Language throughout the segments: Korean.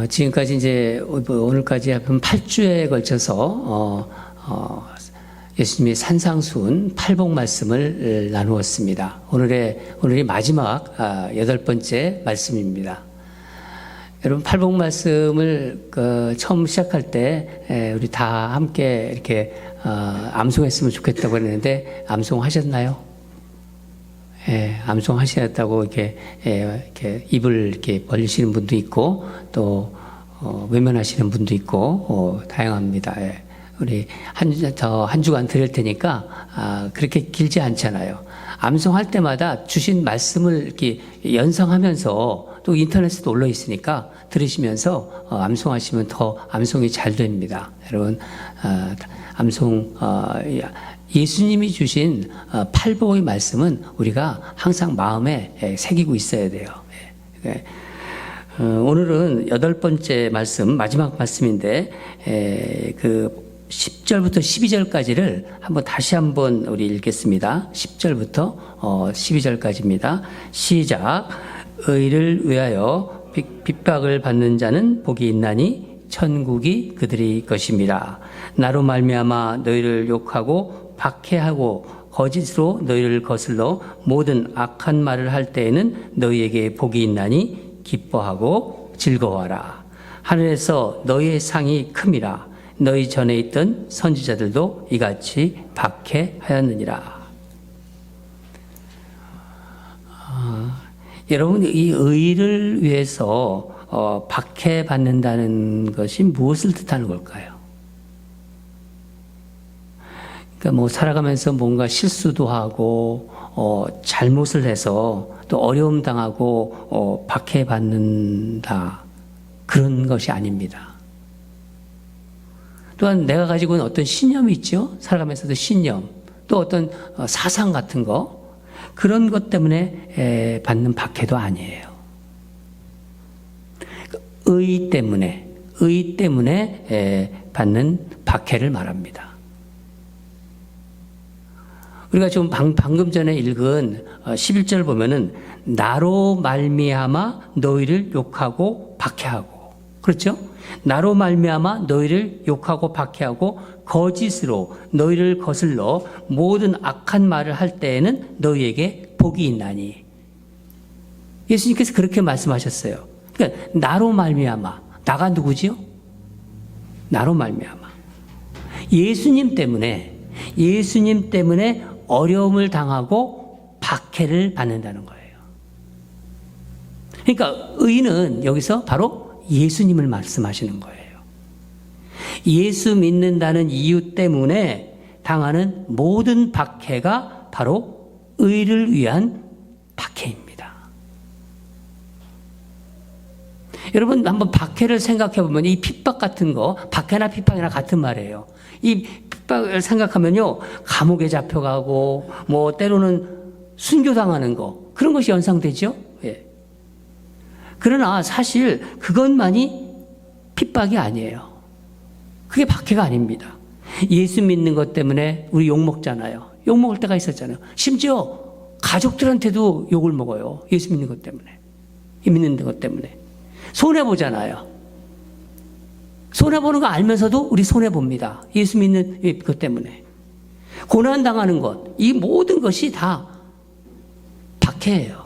지금까지 이제 오늘까지 한 8주에 걸쳐서 예수님의 산상수훈 팔복 말씀을 나누었습니다. 오늘이 마지막 8번째 말씀입니다. 여러분 팔복 말씀을 처음 시작할 때 우리 다 함께 이렇게 암송했으면 좋겠다고 했는데 암송하셨나요? 예, 암송하셨다고 이렇게 입을 이렇게 벌리시는 분도 있고 또 외면하시는 분도 있고 다양합니다. 예. 우리 한 주간 드릴 테니까 그렇게 길지 않잖아요. 암송할 때마다 주신 말씀을 이렇게 연상하면서 또 인터넷에도 올라 있으니까 들으시면서 암송하시면 더 암송이 잘 됩니다. 여러분 암송 예수님이 주신 팔복의 말씀은 우리가 항상 마음에 새기고 있어야 돼요. 오늘은 8번째 말씀, 마지막 말씀인데 그 10절부터 12절까지를 다시 한번 우리 읽겠습니다. 10절부터 12절까지입니다. 시작. 의를 위하여 핍박을 받는 자는 복이 있나니 천국이 그들의 것입니다. 나로 말미암아 너희를 욕하고 박해하고 거짓으로 너희를 거슬러 모든 악한 말을 할 때에는 너희에게 복이 있나니 기뻐하고 즐거워하라. 하늘에서 너희의 상이 큼이라. 너희 전에 있던 선지자들도 이같이 박해하였느니라. 여러분, 이 의를 위해서 박해받는다는 것이 무엇을 뜻하는 걸까요? 그러니까 살아가면서 뭔가 실수도 하고 잘못을 해서 또 어려움 당하고 박해받는다, 그런 것이 아닙니다. 또한 내가 가지고 있는 어떤 신념이 있죠. 살아가면서도 신념, 또 어떤 사상 같은 거, 그런 것 때문에 받는 박해도 아니에요. 의 때문에 받는 박해를 말합니다. 우리가 지금 방금 전에 읽은 11절 보면은 나로 말미암아 너희를 욕하고 박해하고, 그렇죠? 나로 말미암아 너희를 욕하고 박해하고 거짓으로 너희를 거슬러 모든 악한 말을 할 때에는 너희에게 복이 있나니. 예수님께서 그렇게 말씀하셨어요. 그러니까 나로 말미암아, 나가 누구지요? 나로 말미암아. 예수님 때문에 어려움을 당하고 박해를 받는다는 거예요. 그러니까 의는 여기서 바로 예수님을 말씀하시는 거예요. 예수 믿는다는 이유 때문에 당하는 모든 박해가 바로 의를 위한 박해입니다. 여러분 한번 박해를 생각해 보면 이 핍박 같은 거, 박해나 핍박이나 같은 말이에요. 이 핍박을 생각하면요, 감옥에 잡혀가고 때로는 순교당하는 거, 그런 것이 연상되죠. 예. 그러나 사실 그것만이 핍박이 아니에요. 그게 박해가 아닙니다. 예수 믿는 것 때문에 우리 욕먹잖아요. 욕먹을 때가 있었잖아요. 심지어 가족들한테도 욕을 먹어요. 예수 믿는 것 때문에. 믿는 것 때문에. 손해보잖아요. 손해보는 거 알면서도 우리 손해봅니다. 예수 믿는 것 때문에. 고난당하는 것, 이 모든 것이 다 박해예요.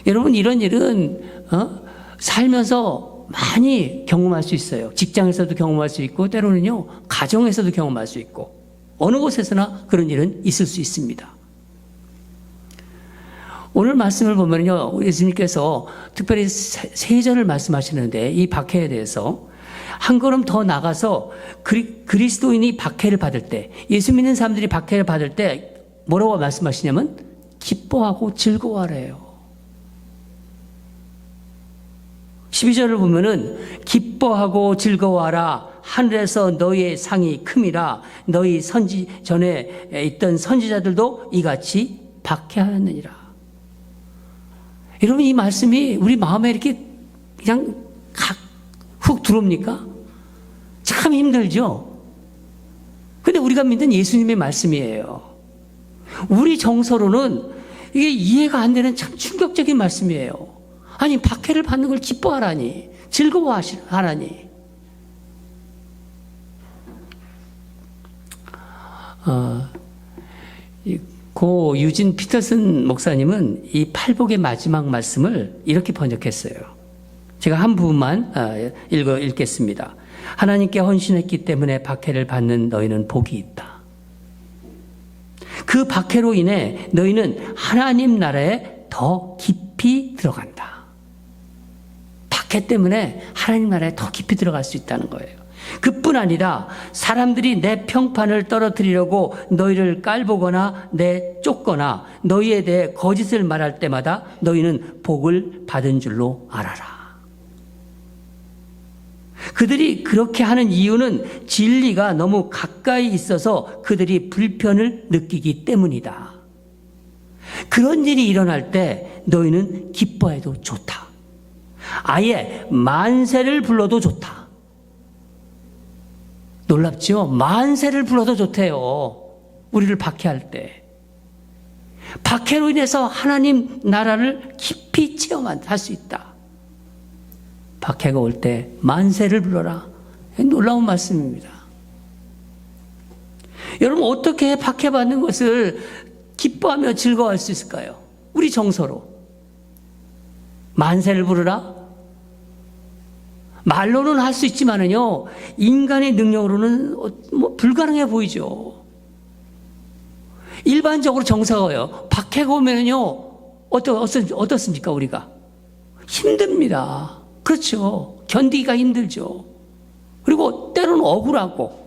여러분, 이런 일은 살면서 많이 경험할 수 있어요. 직장에서도 경험할 수 있고, 때로는요 가정에서도 경험할 수 있고, 어느 곳에서나 그런 일은 있을 수 있습니다. 오늘 말씀을 보면요, 예수님께서 특별히 세 절을 말씀하시는데, 이 박해에 대해서 한 걸음 더 나가서 그리스도인이 박해를 받을 때, 예수 믿는 사람들이 박해를 받을 때 뭐라고 말씀하시냐면 기뻐하고 즐거워하래요. 12절을 보면은 기뻐하고 즐거워하라. 하늘에서 너희의 상이 큼이라. 너희 전에 있던 선지자들도 이같이 박해하였느니라. 여러분, 이 말씀이 우리 마음에 이렇게 그냥 훅 들어옵니까? 참 힘들죠? 근데 우리가 믿는 예수님의 말씀이에요. 우리 정서로는 이게 이해가 안 되는 참 충격적인 말씀이에요. 아니, 박해를 받는 걸 기뻐하라니, 즐거워하라니. 고 유진 피터슨 목사님은 이 팔복의 마지막 말씀을 이렇게 번역했어요. 제가 한 부분만 읽겠습니다. 하나님께 헌신했기 때문에 박해를 받는 너희는 복이 있다. 그 박해로 인해 너희는 하나님 나라에 더 깊이 들어간다. 박해 때문에 하나님 나라에 더 깊이 들어갈 수 있다는 거예요. 그뿐 아니라 사람들이 내 평판을 떨어뜨리려고 너희를 깔보거나 내쫓거나 너희에 대해 거짓을 말할 때마다 너희는 복을 받은 줄로 알아라. 그들이 그렇게 하는 이유는 진리가 너무 가까이 있어서 그들이 불편을 느끼기 때문이다. 그런 일이 일어날 때 너희는 기뻐해도 좋다. 아예 만세를 불러도 좋다. 놀랍죠? 만세를 불러도 좋대요. 우리를 박해할 때. 박해로 인해서 하나님 나라를 깊이 체험할 수 있다. 박해가 올 때 만세를 불러라. 놀라운 말씀입니다. 여러분, 어떻게 박해받는 것을 기뻐하며 즐거워할 수 있을까요? 우리 정서로. 만세를 부르라? 말로는 할 수 있지만은요, 인간의 능력으로는 불가능해 보이죠. 일반적으로 정서가요, 박해가 오면은요, 어떻습니까, 우리가? 힘듭니다. 그렇죠. 견디기가 힘들죠. 그리고 때로는 억울하고,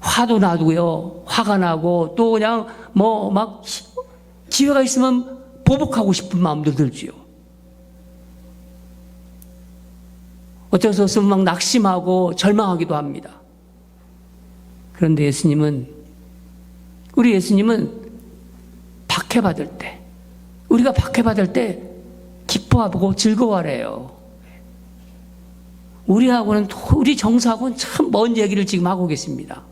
화도 나고요, 화가 나고, 또 그냥 기회가 있으면 보복하고 싶은 마음도 들지요. 어쩔 수 없으면 막 낙심하고 절망하기도 합니다. 그런데 우리 예수님은 박해받을 때, 우리가 박해받을 때 기뻐하고 즐거워하래요. 우리 정서하고는 참 먼 얘기를 지금 하고 계십니다.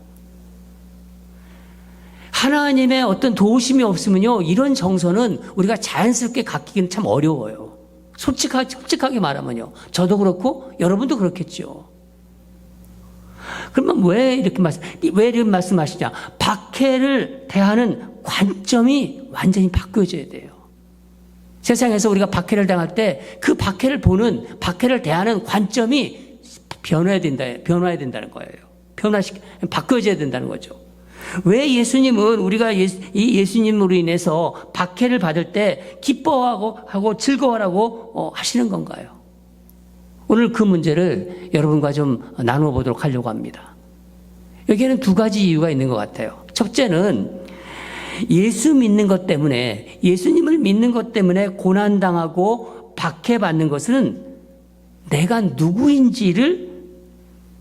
하나님의 어떤 도우심이 없으면요, 이런 정서는 우리가 자연스럽게 갖기는 참 어려워요. 솔직하게 말하면요. 저도 그렇고 여러분도 그렇겠죠. 그러면 왜 이런 말씀하시냐? 박해를 대하는 관점이 완전히 바뀌어져야 돼요. 세상에서 우리가 박해를 당할 때 그 박해를 대하는 관점이 변화해야 된다는 거예요. 바뀌어져야 된다는 거죠. 왜 예수님은 우리가 이 예수님으로 인해서 박해를 받을 때 기뻐하고 즐거워하라고 하시는 건가요? 오늘 그 문제를 여러분과 좀 나누어 보도록 하려고 합니다. 여기에는 두 가지 이유가 있는 것 같아요. 첫째는 예수님을 믿는 것 때문에 고난당하고 박해받는 것은 내가 누구인지를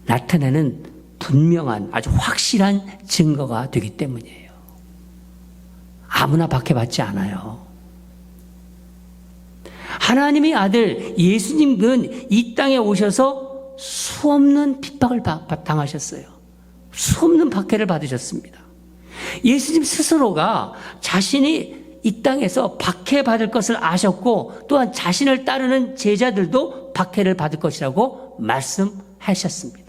나타내는 분명한 아주 확실한 증거가 되기 때문이에요. 아무나 박해받지 않아요. 하나님의 아들 예수님은 이 땅에 오셔서 수없는 핍박을 당하셨어요. 수없는 박해를 받으셨습니다. 예수님 스스로가 자신이 이 땅에서 박해받을 것을 아셨고 또한 자신을 따르는 제자들도 박해를 받을 것이라고 말씀하셨습니다.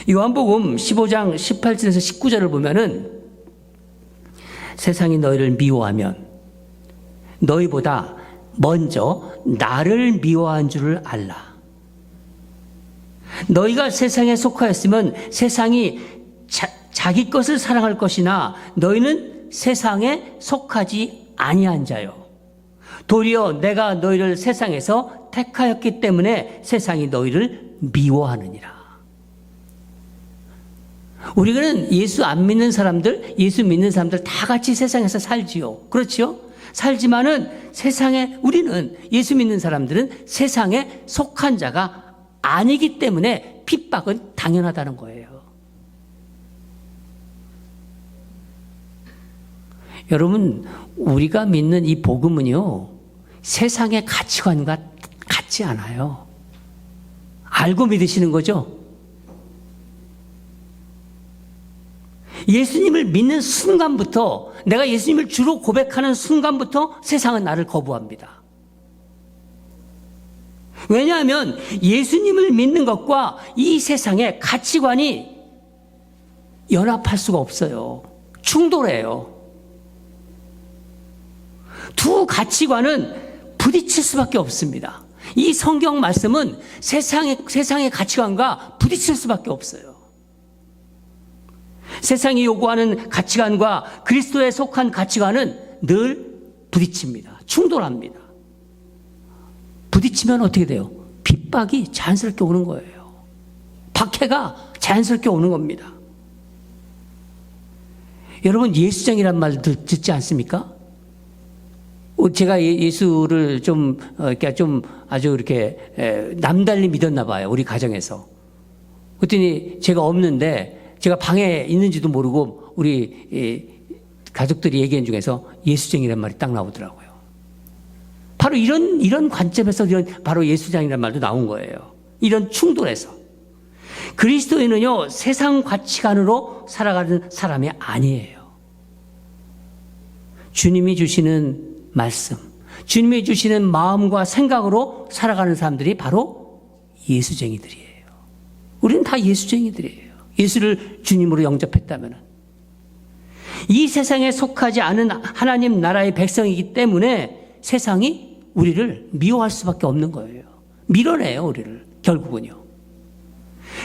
요한복음 15장 18절에서 19절을 보면은 세상이 너희를 미워하면 너희보다 먼저 나를 미워한 줄을 알라. 너희가 세상에 속하였으면 세상이 자기 것을 사랑할 것이나 너희는 세상에 속하지 아니한 자요. 도리어 내가 너희를 세상에서 택하였기 때문에 세상이 너희를 미워하느니라. 우리는 예수 믿는 사람들 다 같이 세상에서 살지요. 그렇죠? 살지만은 우리는 예수 믿는 사람들은 세상에 속한 자가 아니기 때문에 핍박은 당연하다는 거예요. 여러분, 우리가 믿는 이 복음은요, 세상의 가치관과 같지 않아요. 알고 믿으시는 거죠? 예수님을 믿는 순간부터, 내가 예수님을 주로 고백하는 순간부터 세상은 나를 거부합니다. 왜냐하면 예수님을 믿는 것과 이 세상의 가치관이 연합할 수가 없어요. 충돌해요. 두 가치관은 부딪힐 수밖에 없습니다. 이 성경 말씀은 세상의 가치관과 부딪힐 수밖에 없어요. 세상이 요구하는 가치관과 그리스도에 속한 가치관은 늘 부딪힙니다. 충돌합니다. 부딪히면 어떻게 돼요? 핍박이 자연스럽게 오는 거예요. 박해가 자연스럽게 오는 겁니다. 여러분, 예수장이란 말 듣지 않습니까? 제가 예수를 좀 아주 이렇게 남달리 믿었나 봐요. 우리 가정에서. 그랬더니 제가 없는데 제가 방에 있는지도 모르고 우리 가족들이 얘기한 중에서 예수쟁이란 말이 딱 나오더라고요. 바로 이런 관점에서 바로 예수장이란 말도 나온 거예요. 이런 충돌에서. 그리스도인은요, 세상 가치관으로 살아가는 사람이 아니에요. 주님이 주시는 말씀, 주님이 주시는 마음과 생각으로 살아가는 사람들이 바로 예수쟁이들이에요. 우리는 다 예수쟁이들이에요. 예수를 주님으로 영접했다면. 이 세상에 속하지 않은 하나님 나라의 백성이기 때문에 세상이 우리를 미워할 수밖에 없는 거예요. 밀어내요, 우리를. 결국은요.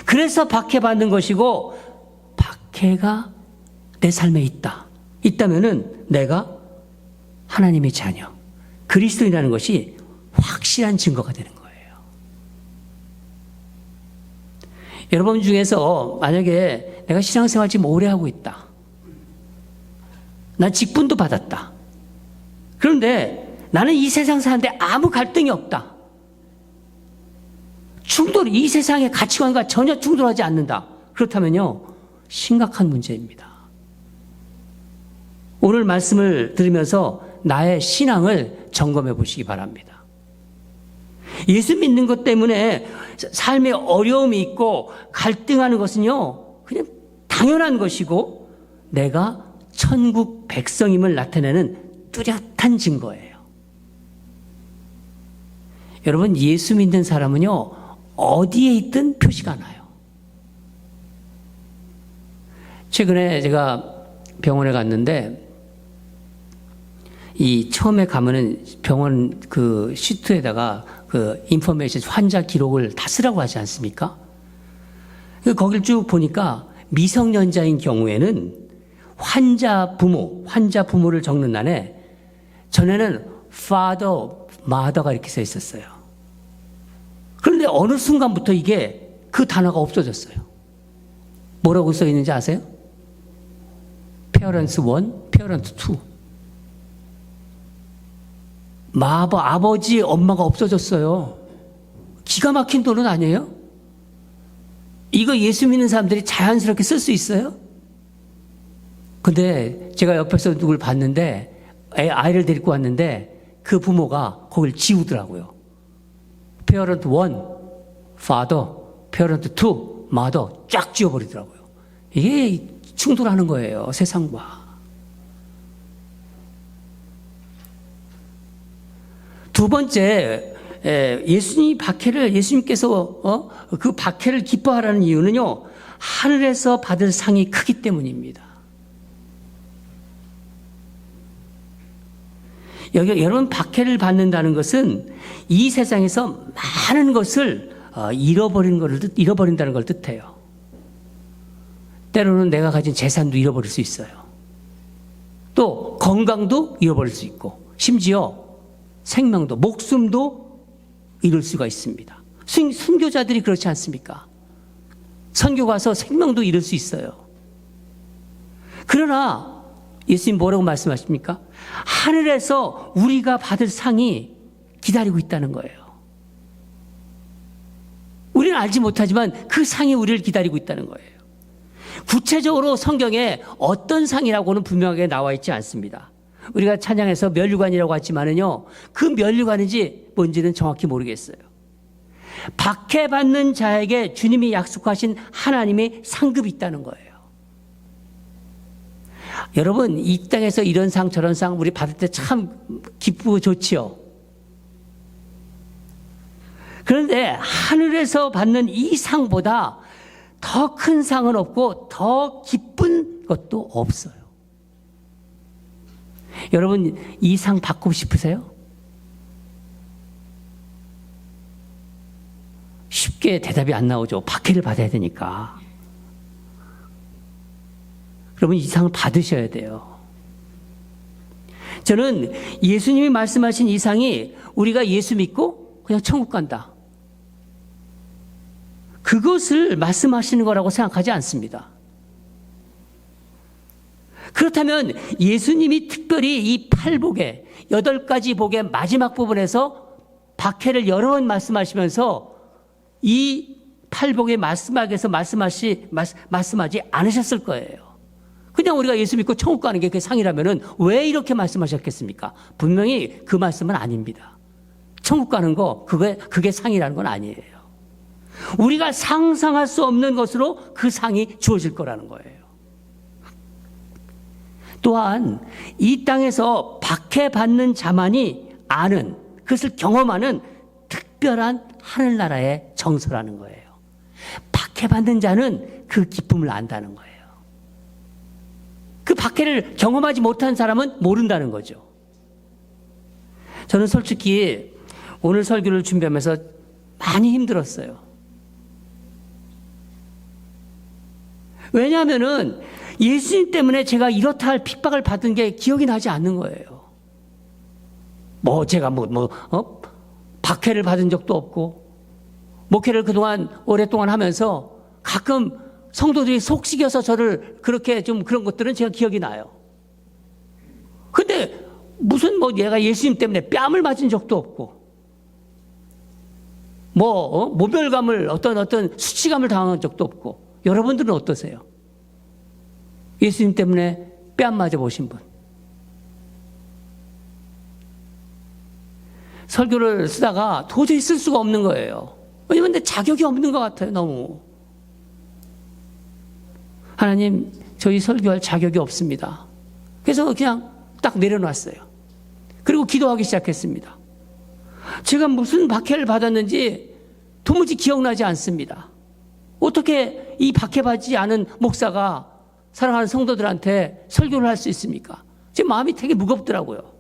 그래서 박해받는 것이고, 박해가 내 삶에 있다면은 내가 하나님의 자녀, 그리스도인이라는 것이 확실한 증거가 되는 거예요. 여러분 중에서 만약에 내가 신앙생활 지금 오래 하고 있다. 난 직분도 받았다. 그런데 나는 이 세상 사는데 아무 갈등이 없다. 이 세상의 가치관과 전혀 충돌하지 않는다. 그렇다면요, 심각한 문제입니다. 오늘 말씀을 들으면서 나의 신앙을 점검해 보시기 바랍니다. 예수 믿는 것 때문에 삶에 어려움이 있고 갈등하는 것은요, 그냥 당연한 것이고 내가 천국 백성임을 나타내는 뚜렷한 증거예요. 여러분, 예수 믿는 사람은요, 어디에 있든 표시가 나요. 최근에 제가 병원에 갔는데, 처음에 가면은 병원 그 시트에다가 그 인포메이션, 환자 기록을 다 쓰라고 하지 않습니까? 거길 쭉 보니까 미성년자인 경우에는 환자 부모를 적는 난에 전에는 father, mother가 이렇게 써 있었어요. 그런데 어느 순간부터 그 단어가 없어졌어요. 뭐라고 써 있는지 아세요? parents 1, parents 2. 아버지, 엄마가 없어졌어요. 기가 막힌 돈은 아니에요? 이거 예수 믿는 사람들이 자연스럽게 쓸 수 있어요? 근데 제가 옆에서 누굴 봤는데, 아이를 데리고 왔는데 그 부모가 거길 지우더라고요. parent 1, father, parent 2, mother 쫙 지워버리더라고요. 이게 충돌하는 거예요, 세상과. 두 번째, 예수님께서 그 박해를 기뻐하라는 이유는요, 하늘에서 받을 상이 크기 때문입니다. 여러분, 박해를 받는다는 것은 이 세상에서 많은 것을 잃어버린다는 걸 뜻해요. 때로는 내가 가진 재산도 잃어버릴 수 있어요. 또 건강도 잃어버릴 수 있고, 심지어 생명도, 목숨도 잃을 수가 있습니다. 순교자들이 그렇지 않습니까? 선교 가서 생명도 잃을 수 있어요. 그러나 예수님 뭐라고 말씀하십니까? 하늘에서 우리가 받을 상이 기다리고 있다는 거예요. 우리는 알지 못하지만 그 상이 우리를 기다리고 있다는 거예요. 구체적으로 성경에 어떤 상이라고는 분명하게 나와 있지 않습니다. 우리가 찬양에서 면류관이라고 했지만은요, 그 면류관인지 뭔지는 정확히 모르겠어요. 박해받는 자에게 주님이 약속하신 하나님의 상급이 있다는 거예요. 여러분, 이 땅에서 이런 상 저런 상 우리 받을 때 참 기쁘고 좋지요. 그런데 하늘에서 받는 이 상보다 더 큰 상은 없고 더 기쁜 것도 없어요. 여러분, 이 상 받고 싶으세요? 쉽게 대답이 안 나오죠. 박해를 받아야 되니까. 여러분, 이 상을 받으셔야 돼요. 저는 예수님이 말씀하신 이 상이 우리가 예수 믿고 그냥 천국 간다, 그것을 말씀하시는 거라고 생각하지 않습니다. 그렇다면 예수님이 특별히 이 8복의 8가지 복의 마지막 부분에서 박해를 여러 번 말씀하시면서 이 8복의 마지막에서 말씀하지 않으셨을 거예요. 그냥 우리가 예수 믿고 천국 가는 게 그 상이라면은 왜 이렇게 말씀하셨겠습니까? 분명히 그 말씀은 아닙니다. 천국 가는 거, 그게 상이라는 건 아니에요. 우리가 상상할 수 없는 것으로 그 상이 주어질 거라는 거예요. 또한 이 땅에서 박해받는 자만이 아는, 그것을 경험하는 특별한 하늘나라의 정서라는 거예요. 박해받는 자는 그 기쁨을 안다는 거예요. 그 박해를 경험하지 못한 사람은 모른다는 거죠. 저는 솔직히 오늘 설교를 준비하면서 많이 힘들었어요. 왜냐하면은 예수님 때문에 제가 이렇다 할 핍박을 받은 게 기억이 나지 않는 거예요. 제가 박해를 받은 적도 없고, 목회를 그동안 오랫동안 하면서 가끔 성도들이 속삭여서 저를 그렇게 좀 그런 것들은 제가 기억이 나요. 근데 무슨 얘가 예수님 때문에 뺨을 맞은 적도 없고, 모멸감을 어떤 수치감을 당한 적도 없고. 여러분들은 어떠세요? 예수님 때문에 뺨 맞아 보신 분? 설교를 쓰다가 도저히 쓸 수가 없는 거예요. 왜냐면 내 자격이 없는 것 같아요, 너무. 하나님, 저희 설교할 자격이 없습니다. 그래서 그냥 딱 내려놨어요. 그리고 기도하기 시작했습니다. 제가 무슨 박해를 받았는지 도무지 기억나지 않습니다. 어떻게 이 박해받지 않은 목사가 사랑하는 성도들한테 설교를 할 수 있습니까? 제 마음이 되게 무겁더라고요.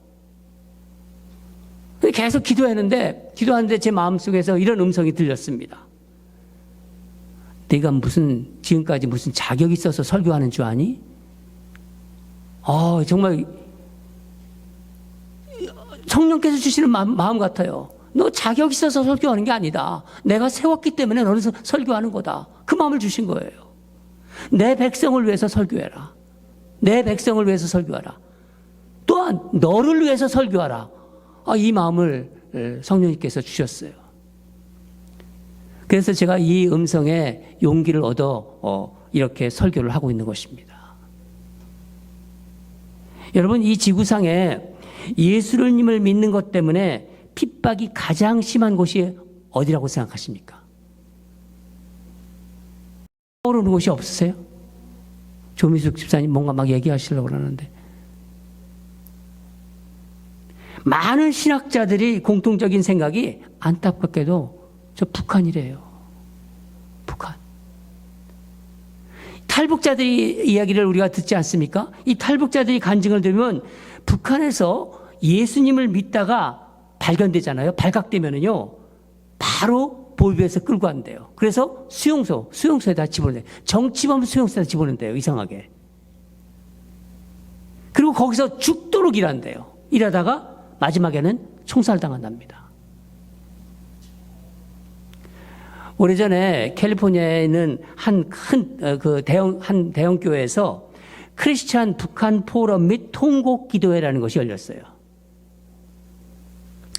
계속 기도하는데 제 마음속에서 이런 음성이 들렸습니다. 네가 지금까지 무슨 자격이 있어서 설교하는 줄 아니? 정말 성령께서 주시는 마음 같아요. 너 자격 있어서 설교하는 게 아니다. 내가 세웠기 때문에 너는 설교하는 거다. 그 마음을 주신 거예요. 내 백성을 위해서 설교해라. 내 백성을 위해서 설교하라. 또한 너를 위해서 설교하라. 이 마음을 성령님께서 주셨어요. 그래서 제가 이 음성에 용기를 얻어 이렇게 설교를 하고 있는 것입니다. 여러분, 이 지구상에 예수님을 믿는 것 때문에 핍박이 가장 심한 곳이 어디라고 생각하십니까? 떠오르는 곳이 없으세요? 조미숙 집사님 뭔가 막 얘기하시려고 그러는데, 많은 신학자들이 공통적인 생각이 안타깝게도 저 북한이래요. 북한. 탈북자들의 이야기를 우리가 듣지 않습니까? 이 탈북자들이 간증을 들으면 북한에서 예수님을 믿다가 발견되잖아요. 발각되면은요, 바로 보위부에서 끌고 간대요. 그래서 수용소에다 집어넣어요. 정치범 수용소에다 집어넣는데요, 이상하게. 그리고 거기서 죽도록 일한대요. 일하다가 마지막에는 총살당한답니다. 오래전에 캘리포니아에 있는 한 대형 교회에서 크리스찬 북한 포럼 및 통곡 기도회라는 것이 열렸어요.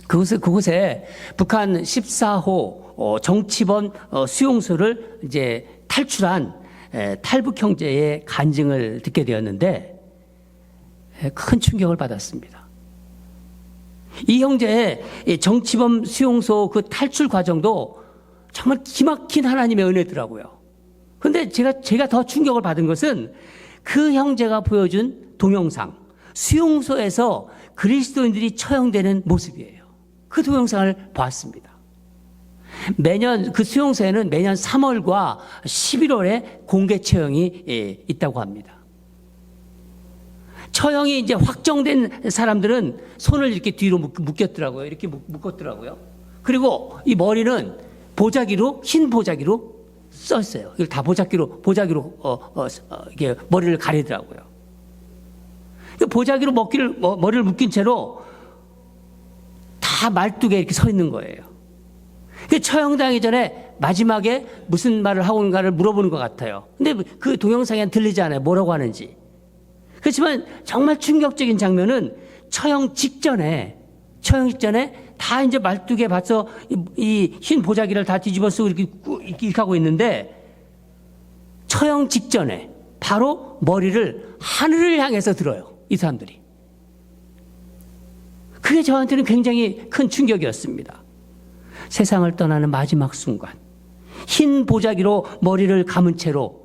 그곳에 북한 14호 정치범 수용소를 이제 탈출한 탈북 형제의 간증을 듣게 되었는데 큰 충격을 받았습니다. 이 형제의 정치범 수용소 그 탈출 과정도 정말 기막힌 하나님의 은혜더라고요. 그런데 제가 더 충격을 받은 것은 그 형제가 보여준 동영상, 수용소에서 그리스도인들이 처형되는 모습이에요. 그 동영상을 봤습니다. 매년 그 수용소에는 매년 3월과 11월에 공개 처형이 있다고 합니다. 처형이 이제 확정된 사람들은 손을 이렇게 뒤로 묶였더라고요. 이렇게 묶었더라고요. 그리고 이 머리는 보자기로, 흰 보자기로 썼어요. 이걸 다 보자기로 이게 머리를 가리더라고요. 보자기로 머리를 묶인 채로 다 말뚝에 이렇게 서 있는 거예요. 처형당하기 전에 마지막에 무슨 말을 하고 있는가를 물어보는 것 같아요. 근데 그 동영상에 들리지 않아요. 뭐라고 하는지. 그렇지만 정말 충격적인 장면은 처형 직전에 다 이제 말뚝에 봐서 이 흰 보자기를 다 뒤집어 쓰고 이렇게 하고 있는데 처형 직전에 바로 머리를 하늘을 향해서 들어요. 이 사람들이. 그게 저한테는 굉장히 큰 충격이었습니다. 세상을 떠나는 마지막 순간, 흰 보자기로 머리를 감은 채로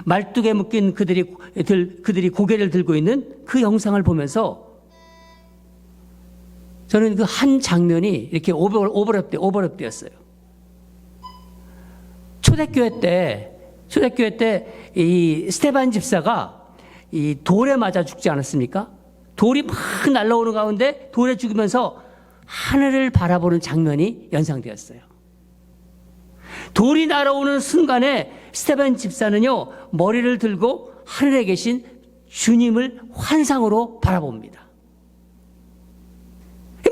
말뚝에 묶인 그들이 고개를 들고 있는 그 영상을 보면서 저는 그 한 장면이 이렇게 오버랩되었어요. 초대교회 때 이 스테반 집사가 이 돌에 맞아 죽지 않았습니까? 돌이 막 날아오는 가운데 돌에 죽으면서 하늘을 바라보는 장면이 연상되었어요. 돌이 날아오는 순간에 스테반 집사는요, 머리를 들고 하늘에 계신 주님을 환상으로 바라봅니다.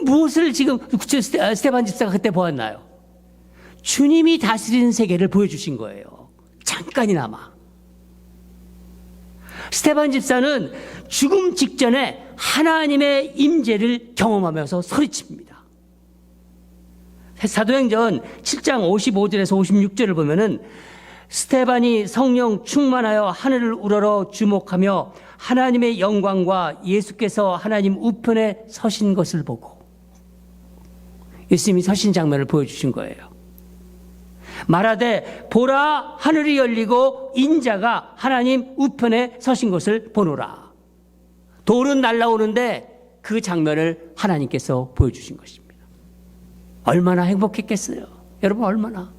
무엇을 지금 스테반 집사가 그때 보았나요? 주님이 다스리는 세계를 보여주신 거예요. 잠깐이나마. 스테반 집사는 죽음 직전에 하나님의 임재를 경험하면서 소리칩니다. 사도행전 7장 55절에서 56절을 보면은 스테반이 성령 충만하여 하늘을 우러러 주목하며 하나님의 영광과 예수께서 하나님 우편에 서신 것을 보고, 예수님이 서신 장면을 보여주신 거예요. 말하되 보라, 하늘이 열리고 인자가 하나님 우편에 서신 것을 보노라. 돌은 날아오는데 그 장면을 하나님께서 보여주신 것입니다. 얼마나 행복했겠어요. 여러분, 얼마나.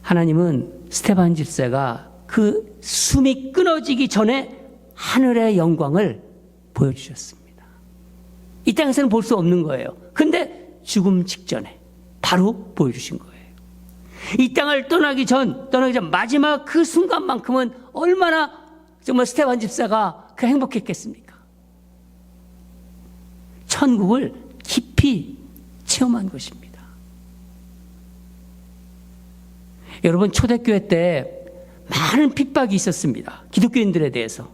하나님은 스테반 집사가 그 숨이 끊어지기 전에 하늘의 영광을 보여주셨습니다. 이 땅에서는 볼 수 없는 거예요. 근데 죽음 직전에 바로 보여주신 거예요. 이 땅을 떠나기 전 마지막 그 순간만큼은 얼마나 정말 스테반 집사가 그 행복했겠습니까? 천국을 깊이 체험한 것입니다. 여러분, 초대교회 때 많은 핍박이 있었습니다. 기독교인들에 대해서.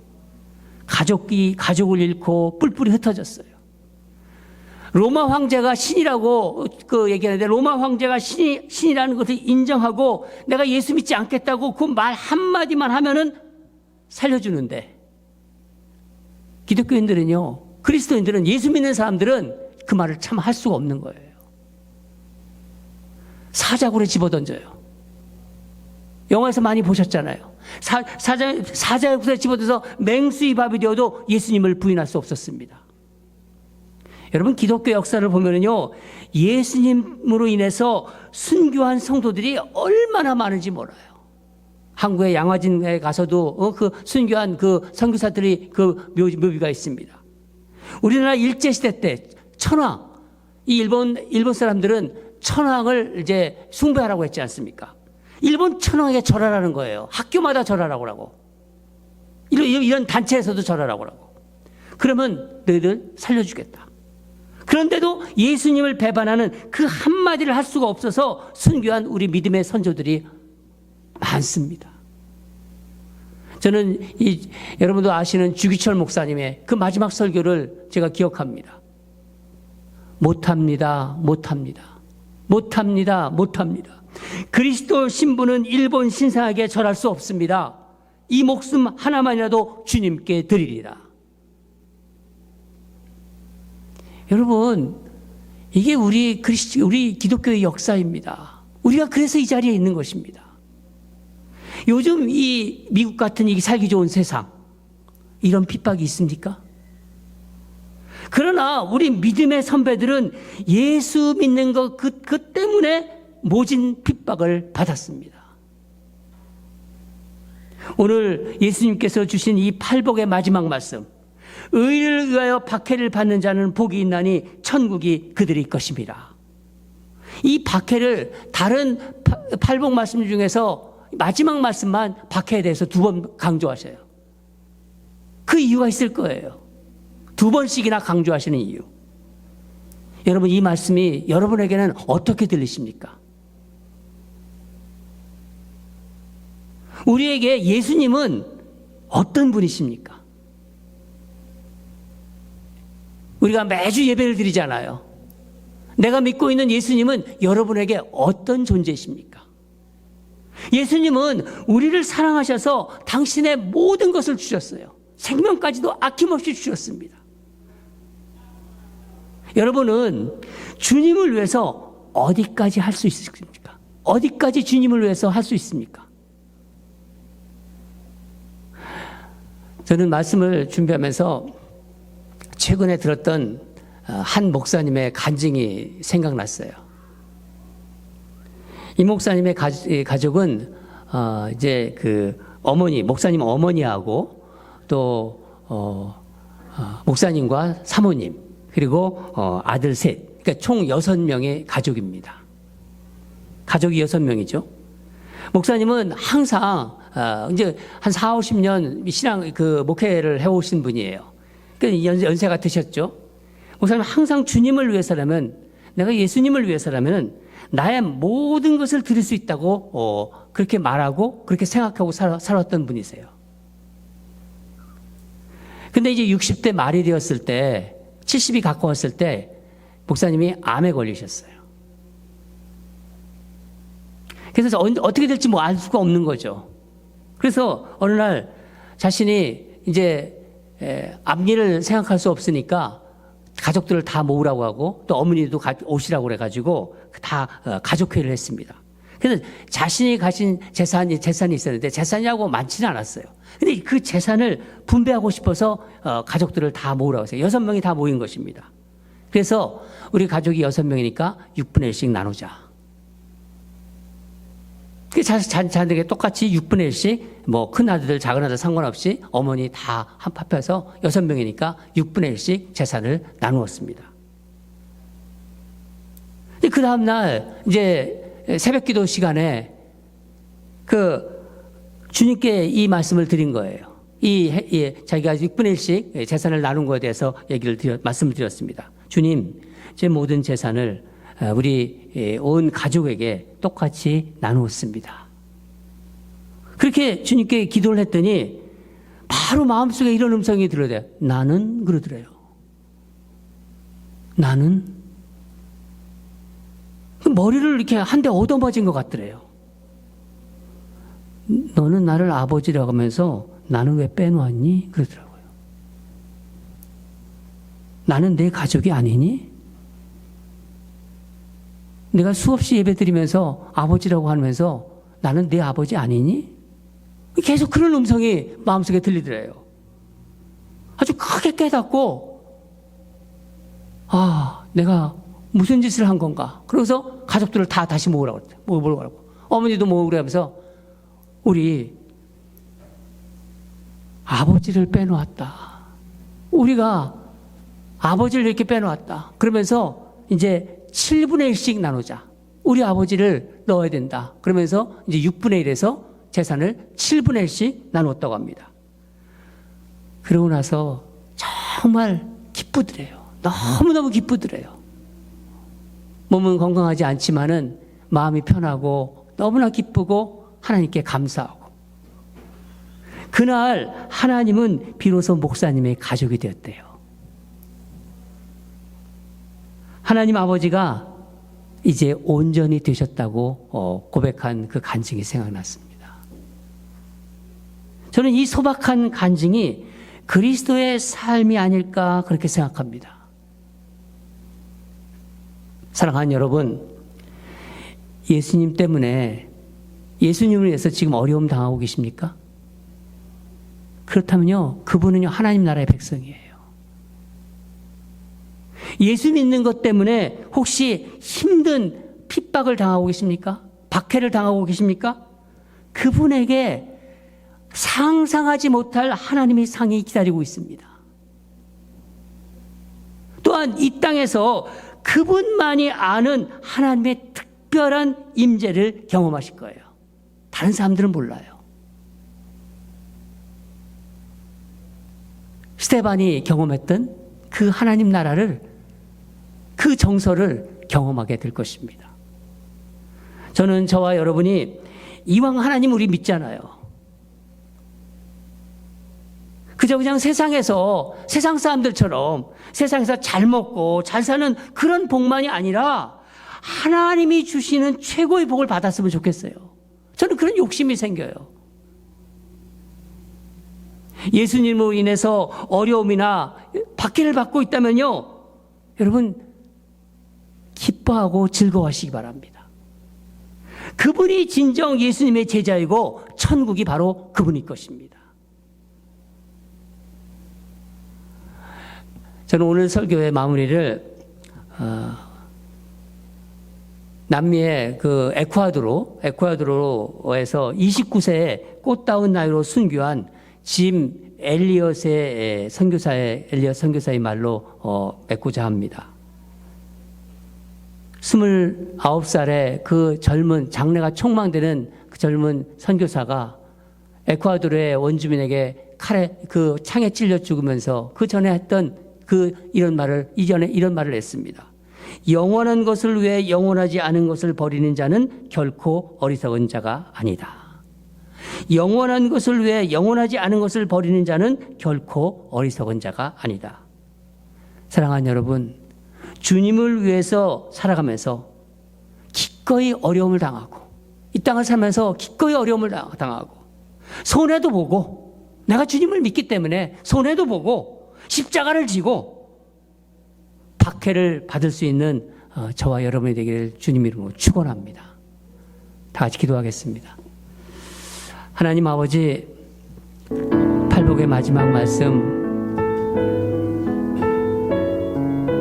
가족을 잃고 뿔뿔이 흩어졌어요. 로마 황제가 신이라고 얘기하는데, 로마 황제가 신이라는 것을 인정하고 내가 예수 믿지 않겠다고 그 말 한마디만 하면은 살려주는데, 기독교인들은요, 그리스도인들은, 예수 믿는 사람들은 그 말을 참 할 수가 없는 거예요. 사자굴에 집어던져요. 영화에서 많이 보셨잖아요. 사자굴에 집어던져서 맹수의 밥이 되어도 예수님을 부인할 수 없었습니다. 여러분, 기독교 역사를 보면요, 예수님으로 인해서 순교한 성도들이 얼마나 많은지 몰라요. 한국의 양화진에 가서도 그 순교한 그 선교사들이 그 묘비가 있습니다. 우리나라 일제시대 때 천황, 이 일본 사람들은 천황을 이제 숭배하라고 했지 않습니까? 일본 천황에게 절하라는 거예요. 학교마다 절하라고 하고, 이런 단체에서도 절하라고 하고. 그러면 너희들 살려주겠다. 그런데도 예수님을 배반하는 그 한마디를 할 수가 없어서 순교한 우리 믿음의 선조들이 많습니다. 저는 여러분도 아시는 주기철 목사님의 그 마지막 설교를 제가 기억합니다. 못합니다. 그리스도 신부는 일본 신상에게 절할 수 없습니다. 이 목숨 하나만이라도 주님께 드리리라. 여러분, 이게 우리 기독교의 역사입니다. 우리가 그래서 이 자리에 있는 것입니다. 요즘 이 미국 같은 이 살기 좋은 세상, 이런 핍박이 있습니까? 그러나 우리 믿음의 선배들은 예수 믿는 것 그 때문에 모진 핍박을 받았습니다. 오늘 예수님께서 주신 이 팔복의 마지막 말씀, 의를 위하여 박해를 받는 자는 복이 있나니 천국이 그들의 것입니다. 이 박해를 다른 팔복 말씀 중에서 마지막 말씀만 박해에 대해서 2번 강조하셔요. 그 이유가 있을 거예요. 2번씩이나 강조하시는 이유. 여러분, 이 말씀이 여러분에게는 어떻게 들리십니까? 우리에게 예수님은 어떤 분이십니까? 우리가 매주 예배를 드리잖아요. 내가 믿고 있는 예수님은 여러분에게 어떤 존재이십니까? 예수님은 우리를 사랑하셔서 당신의 모든 것을 주셨어요. 생명까지도 아낌없이 주셨습니다. 여러분은 주님을 위해서 어디까지 할 수 있습니까? 어디까지 주님을 위해서 할 수 있습니까? 저는 말씀을 준비하면서 최근에 들었던 한 목사님의 간증이 생각났어요. 이 목사님의 가족은 이제 그 어머니, 목사님 어머니하고 또 목사님과 사모님, 그리고 아들 셋, 그러니까 총 6명의 가족입니다. 가족이 6명이죠. 목사님은 항상 이제 한 4, 50년 신앙 그 목회를 해오신 분이에요. 그러니까 연세가 드셨죠. 목사님 항상 주님을 위해서라면, 내가 예수님을 위해서라면 나의 모든 것을 드릴 수 있다고 그렇게 말하고 그렇게 생각하고 살았던 분이세요. 근데 이제 60대 말이 되었을 때, 70이 가까웠을 때 목사님이 암에 걸리셨어요. 그래서 어떻게 될지 뭐 알 수가 없는 거죠. 그래서 어느 날 자신이 이제 앞일을 생각할 수 없으니까 가족들을 다 모으라고 하고 또 어머니도 오시라고 그래가지고 다 가족회의를 했습니다. 그래서 자신이 가진 재산이 있었는데 재산이라고 많지는 않았어요. 근데 그 재산을 분배하고 싶어서 가족들을 다 모으라고 했어요. 6명이 다 모인 것입니다. 그래서 우리 가족이 6명이니까 6분의 1씩 나누자. 자녀에게 똑같이 6분의 1씩 뭐 큰 아들 작은 아들 상관없이 어머니 다 합해서 6명이니까 6분의 1씩 재산을 나누었습니다. 그 다음날 이제 새벽 기도 시간에 그 주님께 이 말씀을 드린 거예요. 자기가 6분의 1씩 재산을 나눈 것에 대해서 말씀을 드렸습니다. 주님, 제 모든 재산을 우리 온 가족에게 똑같이 나누었습니다. 그렇게 주님께 기도를 했더니 바로 마음속에 이런 음성이 들어요. 나는 그러더래요. 나는 머리를 이렇게 한 대 얻어맞은 것 같더래요. 너는 나를 아버지라고 하면서 나는 왜 빼놓았니? 그러더라고요. 나는 내 가족이 아니니? 내가 수없이 예배 드리면서 아버지라고 하면서 나는 내 아버지 아니니? 계속 그런 음성이 마음속에 들리더래요. 아주 크게 깨닫고 내가 무슨 짓을 한 건가? 그래서 가족들을 다 다시 모으라고 그랬대요. 모으라고. 어머니도 모으라고 하면서 우리 아버지를 빼놓았다. 우리가 아버지를 이렇게 빼놓았다. 그러면서 이제 7분의 1씩 나누자. 우리 아버지를 넣어야 된다. 그러면서 이제 6분의 1에서 재산을 7분의 1씩 나눴다고 합니다. 그러고 나서 정말 기쁘더래요. 너무너무 기쁘더래요. 몸은 건강하지 않지만은 마음이 편하고 너무나 기쁘고 하나님께 감사하고. 그날 하나님은 비로소 목사님의 가족이 되었대요. 하나님 아버지가 이제 온전히 되셨다고 고백한 그 간증이 생각났습니다. 저는 이 소박한 간증이 그리스도의 삶이 아닐까 그렇게 생각합니다. 예수님 때문에 예수님을 위해서 지금 어려움 당하고 계십니까? 그렇다면요, 그분은요, 하나님 나라의 백성이에요. 예수 믿는 것 때문에 혹시 힘든 핍박을 당하고 계십니까? 박해를 당하고 계십니까? 그분에게 상상하지 못할 하나님의 상이 기다리고 있습니다. 또한 이 땅에서 그분만이 아는 하나님의 특별한 임재를 경험하실 거예요. 다른 사람들은 몰라요. 스데반이 경험했던 그 하나님 나라를, 그 정서를 경험하게 될 것입니다. 저는 저와 여러분이 이왕 하나님 우리 믿잖아요. 그저 그냥 세상에서 세상 사람들처럼 세상에서 잘 먹고 잘 사는 그런 복만이 아니라 하나님이 주시는 최고의 복을 받았으면 좋겠어요. 저는 그런 욕심이 생겨요. 예수님으로 인해서 어려움이나 박해를 받고 있다면요, 여러분 기뻐하고 즐거워하시기 바랍니다. 그분이 진정 예수님의 제자이고 천국이 바로 그분일 것입니다. 저는 오늘 설교의 마무리를 남미의 그 에콰도르에서 29세에 꽃다운 나이로 순교한 짐 엘리엇의 선교사의 말로 맺고자 합니다. 29살의 그 젊은, 장래가 촉망되는 그 젊은 선교사가 에콰도르의 원주민에게 그 창에 찔려 죽으면서 그 전에 했던 이전에 이런 말을 했습니다. 영원한 것을 위해 영원하지 않은 것을 버리는 자는 결코 어리석은 자가 아니다. 영원한 것을 위해 영원하지 않은 것을 버리는 자는 결코 어리석은 자가 아니다. 사랑하는 여러분, 주님을 위해서 살아가면서 기꺼이 어려움을 당하고, 이 땅을 살면서 기꺼이 어려움을 당하고, 손해도 보고, 내가 주님을 믿기 때문에 손해도 보고 십자가를 지고 박해를 받을 수 있는 저와 여러분이 되기를 주님 이름으로 축원합니다. 다 같이 기도하겠습니다. 하나님 아버지, 팔복의 마지막 말씀,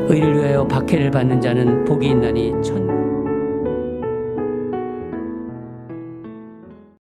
의를 위하여 박해를 받는 자는 복이 있나니 천국